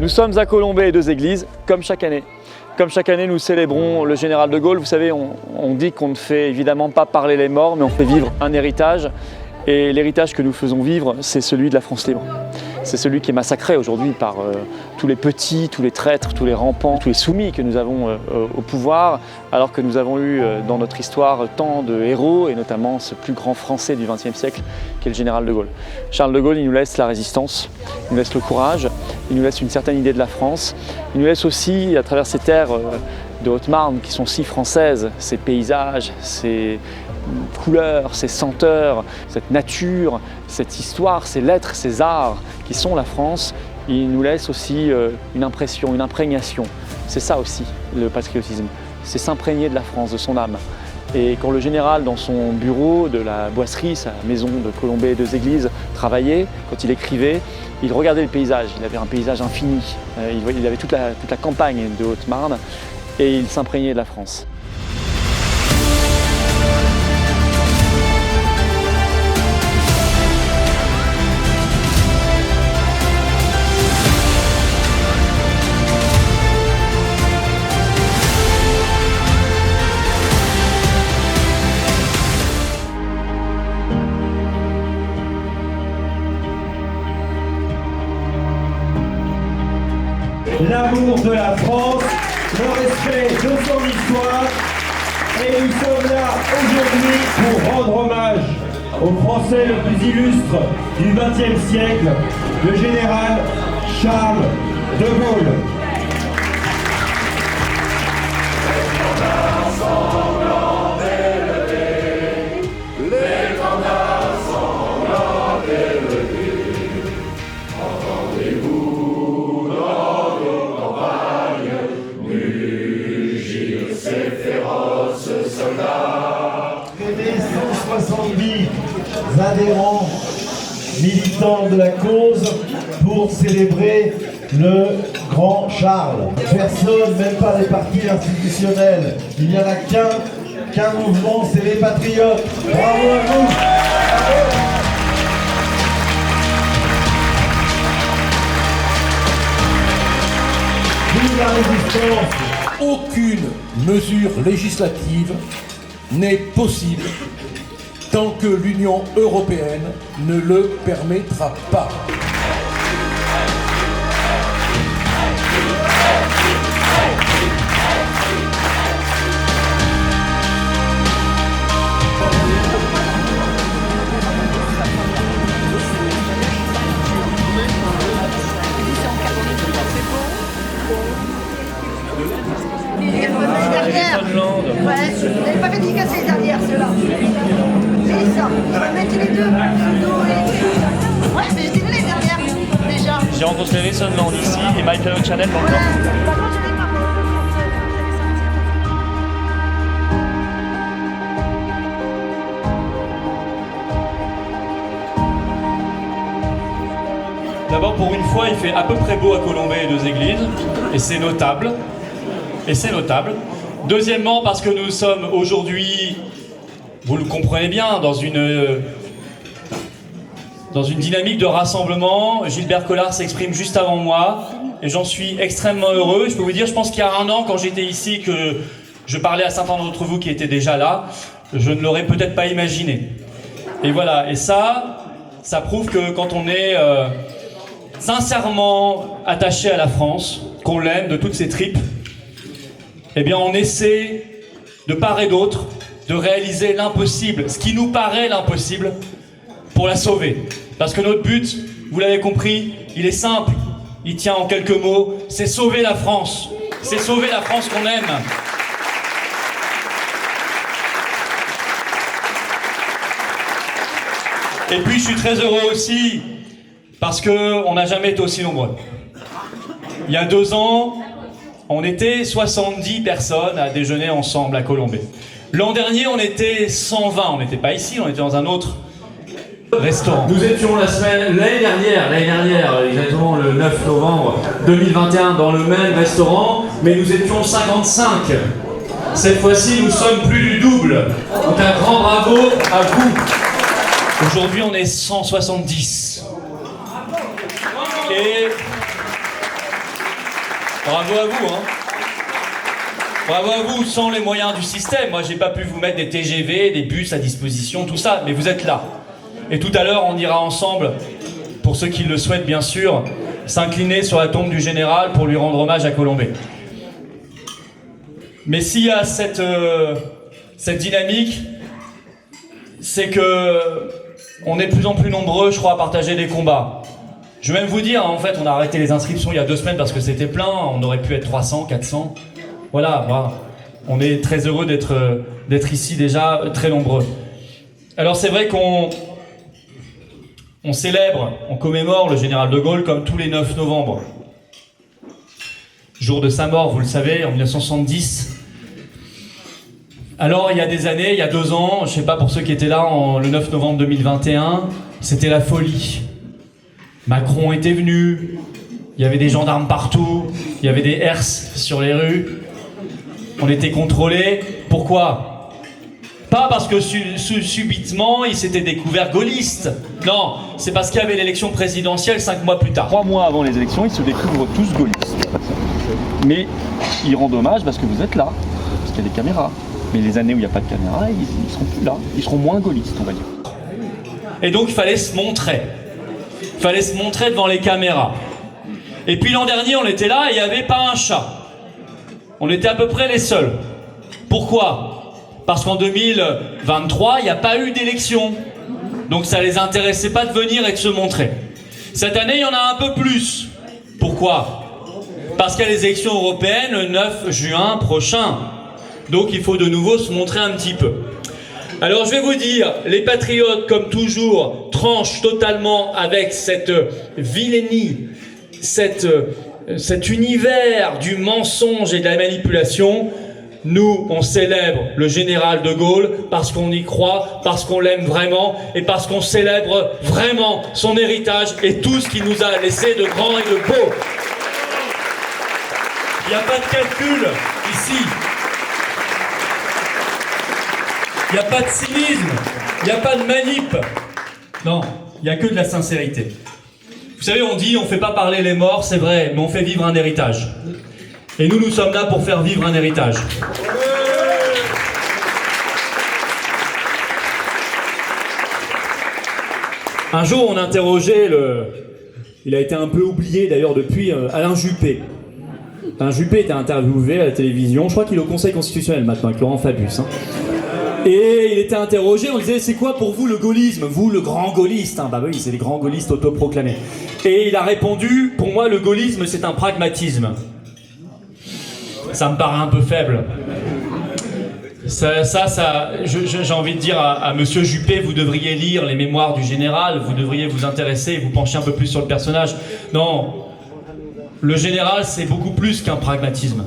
Nous sommes à Colombey et Deux Églises, comme chaque année. Comme chaque année, nous célébrons le général de Gaulle. Vous savez, on dit qu'on ne fait évidemment pas parler les morts, mais on fait vivre un héritage. Et l'héritage que nous faisons vivre, c'est celui de la France libre. C'est celui qui est massacré aujourd'hui par tous les petits, tous les traîtres, tous les rampants, tous les soumis que nous avons au pouvoir, alors que nous avons eu dans notre histoire tant de héros, et notamment ce plus grand Français du XXe siècle, qui est le général de Gaulle. Charles de Gaulle, il nous laisse la résistance, il nous laisse le courage, il nous laisse une certaine idée de la France, il nous laisse aussi, à travers ces terres de Haute-Marne qui sont si françaises, ces paysages, ces couleurs, ces senteurs, cette nature, cette histoire, ces lettres, ces arts qui sont la France, il nous laisse aussi une impression, une imprégnation. C'est ça aussi le patriotisme, c'est s'imprégner de la France, de son âme. Et quand le général, dans son bureau de la Boisserie, sa maison de Colombey et Deux Églises, travaillait, quand il écrivait, il regardait le paysage, il avait un paysage infini, il avait toute la campagne de Haute-Marne et il s'imprégnait de la France. L'amour de la France, le respect de son histoire, et nous sommes là aujourd'hui pour rendre hommage au Français le plus illustre du XXe siècle, le général Charles de Gaulle. Des 170 adhérents militants de la cause pour célébrer le grand Charles. Personne, même pas les partis institutionnels. Il n'y en a qu'un mouvement, c'est les patriotes. Bravo à vous! Vive la résistance! Aucune mesure législative n'est possible tant que l'Union européenne ne le permettra pas. Ouais, vous n'avez pas fait dédicacer les dernières, ceux-là. C'est ça. On va mettre les deux. Ouais, mais j'étais là les dernières, déjà. J'ai rencontré Rayson Land ici et Michael Chanel dans le Voilà. temps. Par contre, je l'ai pas. D'abord, pour une fois, il fait à peu près beau à Colombey et Deux Églises, et c'est notable. Deuxièmement, parce que nous sommes aujourd'hui, vous le comprenez bien, dans une dynamique de rassemblement. Gilbert Collard s'exprime juste avant moi, et j'en suis extrêmement heureux. Je peux vous dire, je pense qu'il y a un an, quand j'étais ici, que je parlais à certains d'entre vous qui étaient déjà là, je ne l'aurais peut-être pas imaginé. Et voilà, et ça prouve que quand on est sincèrement attaché à la France, qu'on l'aime de toutes ses tripes, eh bien on essaie de part et d'autre de réaliser l'impossible, ce qui nous paraît l'impossible, pour la sauver. Parce que notre but, vous l'avez compris, il est simple, il tient en quelques mots, c'est sauver la France. C'est sauver la France qu'on aime. Et puis je suis très heureux aussi, parce qu'on n'a jamais été aussi nombreux. Il y a 2 ans, on était 70 personnes à déjeuner ensemble à Colombey. L'an dernier, on était 120. On n'était pas ici, on était dans un autre restaurant. Nous étions l'année dernière, exactement le 9 novembre 2021, dans le même restaurant, mais nous étions 55. Cette fois-ci, nous sommes plus du double. Donc un grand bravo à vous. Aujourd'hui, on est 170. Bravo à vous, hein. Bravo à vous, sans les moyens du système. Moi, j'ai pas pu vous mettre des TGV, des bus à disposition, tout ça, mais vous êtes là. Et tout à l'heure, on ira ensemble, pour ceux qui le souhaitent bien sûr, s'incliner sur la tombe du général pour lui rendre hommage à Colombey. Mais s'il y a cette dynamique, c'est que on est de plus en plus nombreux, je crois, à partager des combats. Je vais même vous dire, en fait, on a arrêté les inscriptions il y a 2 semaines parce que c'était plein, on aurait pu être 300, 400. Voilà, on est très heureux d'être ici déjà très nombreux. Alors c'est vrai qu'on célèbre, on commémore le général de Gaulle comme tous les 9 novembre. Jour de sa mort, vous le savez, en 1970. Alors il y a des années, il y a 2 ans, je ne sais pas pour ceux qui étaient là, le 9 novembre 2021, c'était la folie. Macron était venu, il y avait des gendarmes partout, il y avait des herses sur les rues. On était contrôlés. Pourquoi? Pas parce que subitement il s'était découvert gaulliste. Non, c'est parce qu'il y avait l'élection présidentielle 5 mois plus tard. 3 mois avant les élections, ils se découvrent tous gaullistes. Mais ils rendent hommage parce que vous êtes là, parce qu'il y a des caméras. Mais les années où il n'y a pas de caméra, ils seront plus là. Ils seront moins gaullistes, on va dire. Et donc il fallait se montrer. Il fallait se montrer devant les caméras. Et puis l'an dernier, on était là et il n'y avait pas un chat. On était à peu près les seuls. Pourquoi? Parce qu'en 2023, il n'y a pas eu d'élection. Donc ça ne les intéressait pas de venir et de se montrer. Cette année, il y en a un peu plus. Pourquoi? Parce qu'il y a les élections européennes le 9 juin prochain. Donc il faut de nouveau se montrer un petit peu. Alors je vais vous dire, les patriotes, comme toujours, tranchent totalement avec cette vilainie, cet univers du mensonge et de la manipulation. Nous, on célèbre le général de Gaulle parce qu'on y croit, parce qu'on l'aime vraiment et parce qu'on célèbre vraiment son héritage et tout ce qu'il nous a laissé de grand et de beau. Il n'y a pas de calcul ici. Il n'y a pas de cynisme. Il n'y a pas de manip. Non, il n'y a que de la sincérité. Vous savez, on dit on ne fait pas parler les morts, c'est vrai, mais on fait vivre un héritage. Et nous sommes là pour faire vivre un héritage. Un jour, on interrogeait il a été un peu oublié d'ailleurs depuis, Alain Juppé. Alain Juppé était interviewé à la télévision, je crois qu'il est au Conseil constitutionnel maintenant, avec Laurent Fabius. Et il était interrogé, on disait c'est quoi pour vous le gaullisme? Vous le grand gaulliste, hein? Bah oui, c'est les grands gaullistes autoproclamés. Et il a répondu, pour moi le gaullisme c'est un pragmatisme. Ça me paraît un peu faible. J'ai envie de dire à monsieur Juppé, vous devriez lire les mémoires du général, vous devriez vous intéresser et vous pencher un peu plus sur le personnage. Non, le général c'est beaucoup plus qu'un pragmatisme.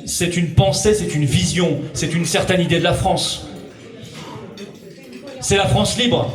C'est une pensée, c'est une vision, c'est une certaine idée de la France. C'est la France libre.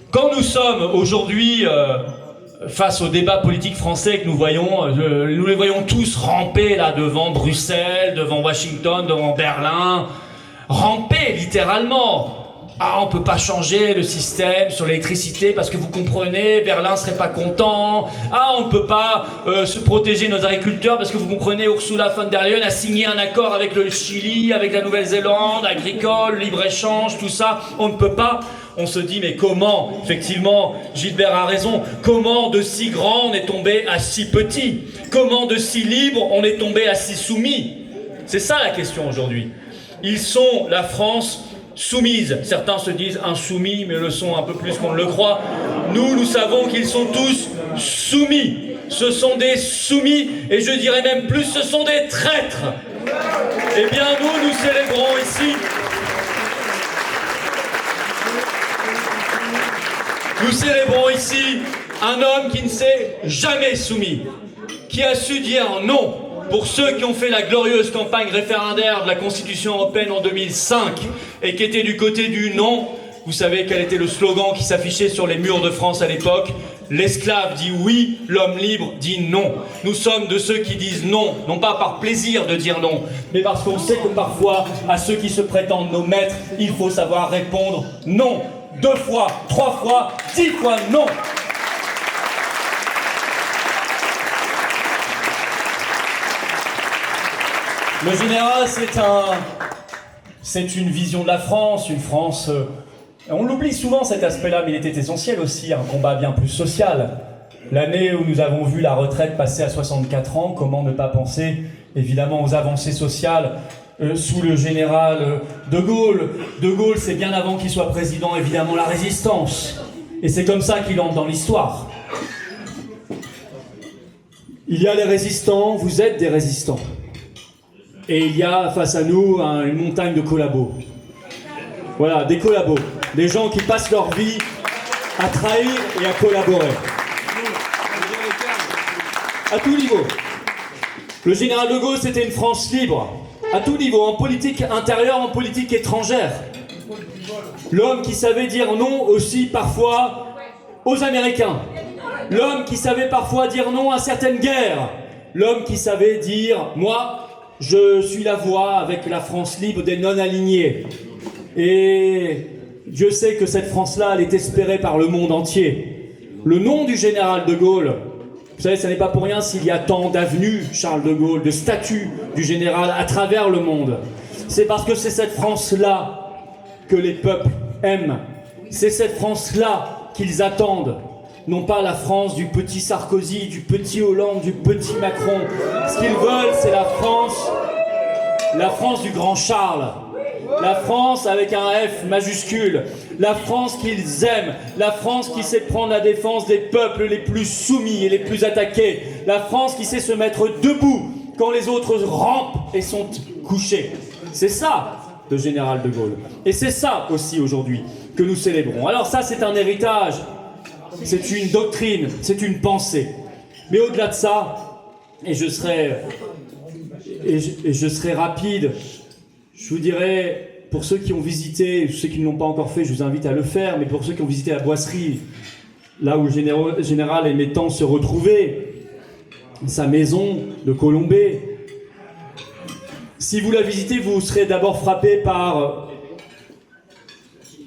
Quand nous sommes aujourd'hui face au débat politique français que nous voyons, nous les voyons tous ramper là devant Bruxelles, devant Washington, devant Berlin, ramper littéralement. Ah, on peut pas changer le système sur l'électricité parce que vous comprenez, Berlin serait pas content. Ah, on peut pas se protéger nos agriculteurs parce que vous comprenez, Ursula von der Leyen a signé un accord avec le Chili, avec la Nouvelle-Zélande, agricole, libre-échange, tout ça. On ne peut pas. On se dit, mais comment? Effectivement, Gilbert a raison. Comment de si grand on est tombé à si petit? Comment de si libre on est tombé à si soumis? C'est ça la question aujourd'hui. Ils sont la France soumise. Certains se disent insoumis, mais le sont un peu plus qu'on ne le croit. Nous savons qu'ils sont tous soumis. Ce sont des soumis, et je dirais même plus, ce sont des traîtres. Eh bien, nous célébrons ici. Nous célébrons ici un homme qui ne s'est jamais soumis, qui a su dire non. Pour ceux qui ont fait la glorieuse campagne référendaire de la Constitution européenne en 2005 et qui étaient du côté du non, vous savez quel était le slogan qui s'affichait sur les murs de France à l'époque? L'esclave dit oui, l'homme libre dit non. Nous sommes de ceux qui disent non, non pas par plaisir de dire non, mais parce qu'on sait que parfois, à ceux qui se prétendent nos maîtres, il faut savoir répondre non. 2 fois, 3 fois, 10 fois non. Le général, c'est une vision de la France, une France... on l'oublie souvent cet aspect-là, mais il était essentiel aussi, un combat bien plus social. L'année où nous avons vu la retraite passer à 64 ans, comment ne pas penser évidemment aux avancées sociales sous le général de Gaulle. De Gaulle, c'est bien avant qu'il soit président, évidemment, la résistance. Et c'est comme ça qu'il entre dans l'histoire. Il y a les résistants, vous êtes des résistants. Et il y a face à nous une montagne de collabos. Voilà, des collabos. Des gens qui passent leur vie à trahir et à collaborer. À tout niveau. Le général de Gaulle, c'était une France libre. À tout niveau, en politique intérieure, en politique étrangère. L'homme qui savait dire non aussi parfois aux Américains. L'homme qui savait parfois dire non à certaines guerres. L'homme qui savait dire « Moi, je suis la voix avec la France libre des non-alignés. » Et Dieu sait que cette France-là, elle est espérée par le monde entier. Le nom du général de Gaulle, vous savez, ce n'est pas pour rien s'il y a tant d'avenues, Charles de Gaulle, de statues du général à travers le monde. C'est parce que c'est cette France-là que les peuples aiment. C'est cette France-là qu'ils attendent. Non pas la France du petit Sarkozy, du petit Hollande, du petit Macron. Ce qu'ils veulent, c'est la France du grand Charles. La France avec un F majuscule. La France qu'ils aiment. La France qui sait prendre la défense des peuples les plus soumis et les plus attaqués. La France qui sait se mettre debout quand les autres rampent et sont couchés. C'est ça, le général de Gaulle. Et c'est ça aussi aujourd'hui que nous célébrons. Alors ça, c'est un héritage. C'est une doctrine, c'est une pensée. Mais au-delà de ça, et je serai rapide, je vous dirais, pour ceux qui ont visité, ceux qui ne l'ont pas encore fait, je vous invite à le faire, mais pour ceux qui ont visité la boisserie, là où le général aimait tant se retrouver, sa maison de Colombey, si vous la visitez, vous serez d'abord frappé par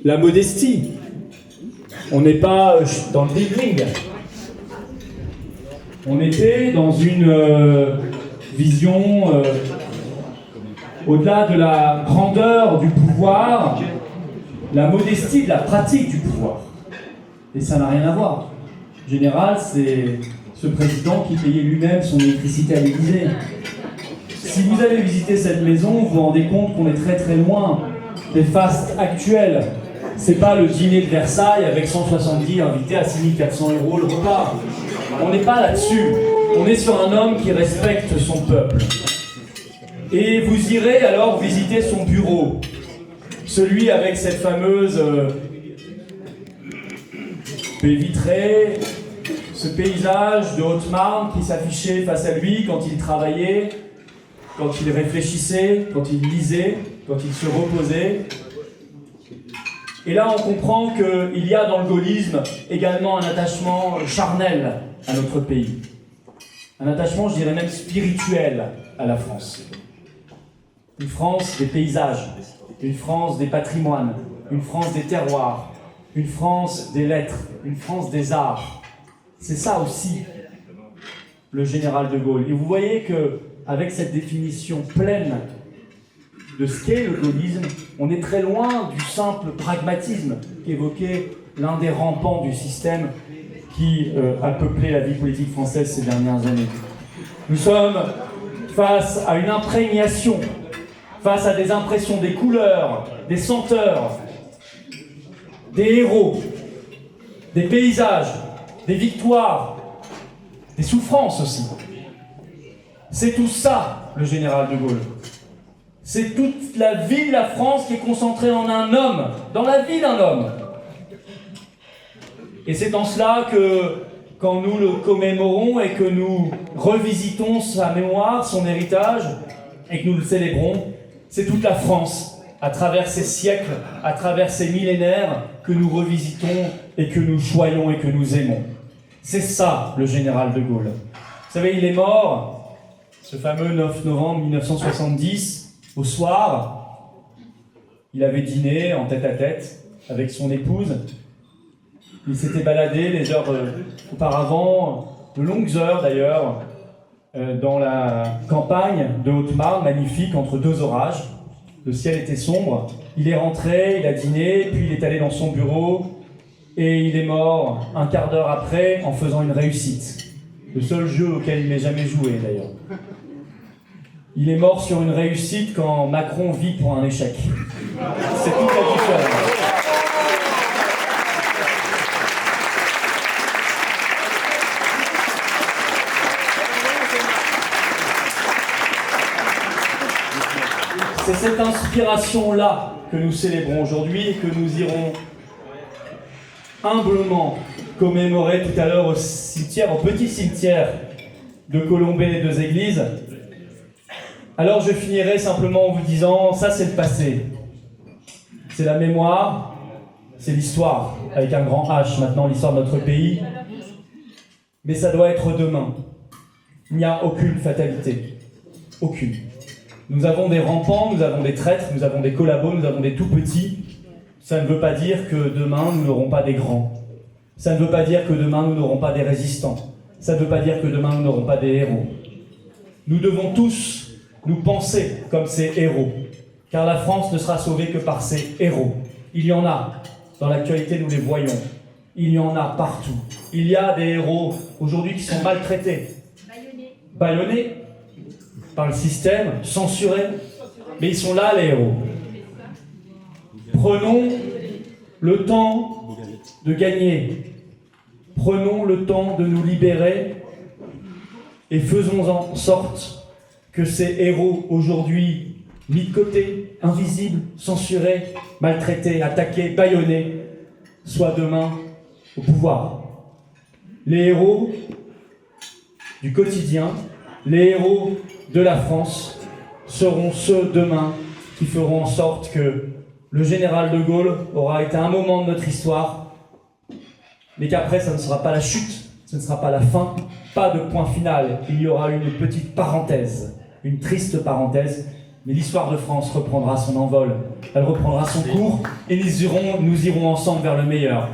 la modestie. On n'est pas dans le bling-bling. On était dans une vision au-delà de la grandeur du pouvoir, la modestie de la pratique du pouvoir. Et ça n'a rien à voir. En général, c'est ce président qui payait lui-même son électricité à l'Élysée. Si vous avez visité cette maison, vous vous rendez compte qu'on est très très loin des fastes actuels. C'est pas le dîner de Versailles avec 170 invités à 6400 € le repas. On n'est pas là-dessus. On est sur un homme qui respecte son peuple. Et vous irez alors visiter son bureau. Celui avec cette fameuse baie vitrée, ce paysage de Haute-Marne qui s'affichait face à lui quand il travaillait, quand il réfléchissait, quand il lisait, quand il se reposait. Et là, on comprend qu'il y a dans le gaullisme également un attachement charnel à notre pays. Un attachement, je dirais même spirituel à la France. Une France des paysages, une France des patrimoines, une France des terroirs, une France des lettres, une France des arts. C'est ça aussi, le général de Gaulle. Et vous voyez qu'avec cette définition pleine de ce qu'est le gaullisme, on est très loin du simple pragmatisme qu'évoquait l'un des rampants du système qui a peuplé la vie politique française ces dernières années. Nous sommes face à une imprégnation, face à des impressions, des couleurs, des senteurs, des héros, des paysages, des victoires, des souffrances aussi. C'est tout ça, le général de Gaulle. C'est toute la vie de la France qui est concentrée en un homme, dans la vie d'un homme. Et c'est en cela que, quand nous le commémorons et que nous revisitons sa mémoire, son héritage, et que nous le célébrons, c'est toute la France, à travers ces siècles, à travers ces millénaires, que nous revisitons et que nous choyons et que nous aimons. C'est ça, le général de Gaulle. Vous savez, il est mort, ce fameux 9 novembre 1970, au soir. Il avait dîné en tête-à-tête avec son épouse. Il s'était baladé les heures auparavant, de longues heures d'ailleurs, dans la campagne de Haute-Marne, magnifique, entre deux orages. Le ciel était sombre. Il est rentré, il a dîné, puis il est allé dans son bureau et il est mort un quart d'heure après en faisant une réussite. Le seul jeu auquel il n'ait jamais joué d'ailleurs. Il est mort sur une réussite quand Macron vit pour un échec. C'est toute la différence. C'est cette inspiration-là que nous célébrons aujourd'hui et que nous irons humblement commémorer tout à l'heure au cimetière, au petit cimetière de Colombey-les-Deux-Églises. Alors je finirai simplement en vous disant, ça c'est le passé. C'est la mémoire, c'est l'histoire, avec un grand H maintenant, l'histoire de notre pays. Mais ça doit être demain. Il n'y a aucune fatalité. Aucune. Nous avons des rampants, nous avons des traîtres, nous avons des collabos, nous avons des tout-petits. Ça ne veut pas dire que demain, nous n'aurons pas des grands. Ça ne veut pas dire que demain, nous n'aurons pas des résistants. Ça ne veut pas dire que demain, nous n'aurons pas des héros. Nous devons tous nous penser comme ces héros, car la France ne sera sauvée que par ces héros. Il y en a. Dans l'actualité, nous les voyons. Il y en a partout. Il y a des héros aujourd'hui qui sont maltraités. Bâillonnés par le système, censurés, mais ils sont là les héros. Prenons le temps de gagner, prenons le temps de nous libérer et faisons en sorte que ces héros aujourd'hui mis de côté, invisibles, censurés, maltraités, attaqués, bâillonnés, soient demain au pouvoir. Les héros du quotidien, les héros de la France seront ceux demain qui feront en sorte que le général de Gaulle aura été un moment de notre histoire, mais qu'après ça ne sera pas la chute, ce ne sera pas la fin, pas de point final. Il y aura une petite parenthèse, une triste parenthèse, mais l'histoire de France reprendra son envol, elle reprendra son cours et nous irons ensemble vers le meilleur.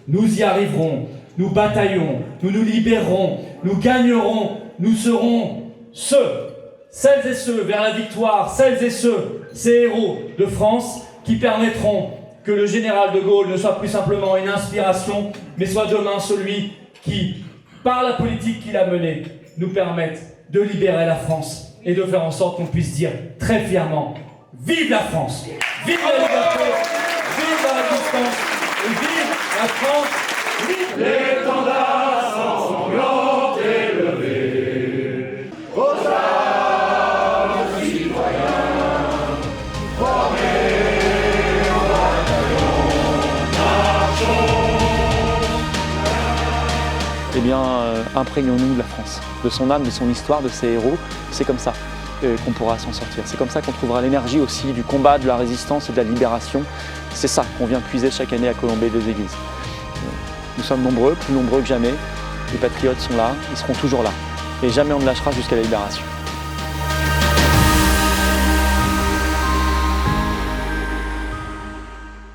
Nous y arriverons, nous bataillons, nous nous libérerons, nous gagnerons, nous serons celles et ceux vers la victoire, celles et ceux, ces héros de France qui permettront que le général de Gaulle ne soit plus simplement une inspiration, mais soit demain celui qui, par la politique qu'il a menée, nous permette de libérer la France et de faire en sorte qu'on puisse dire très fièrement « Vive la France ! Vive la liberté ! Vive la résistance ! Et vive la France libre !» L'étendard sanglant élevé. Eh bien, imprégnons-nous de la France, de son âme, de son histoire, de ses héros. C'est comme ça qu'on pourra s'en sortir. C'est comme ça qu'on trouvera l'énergie aussi du combat, de la résistance et de la libération. C'est ça qu'on vient puiser chaque année à Colombey-les-Églises. Nous sommes nombreux, plus nombreux que jamais. Les patriotes sont là, ils seront toujours là. Et jamais on ne lâchera jusqu'à la libération.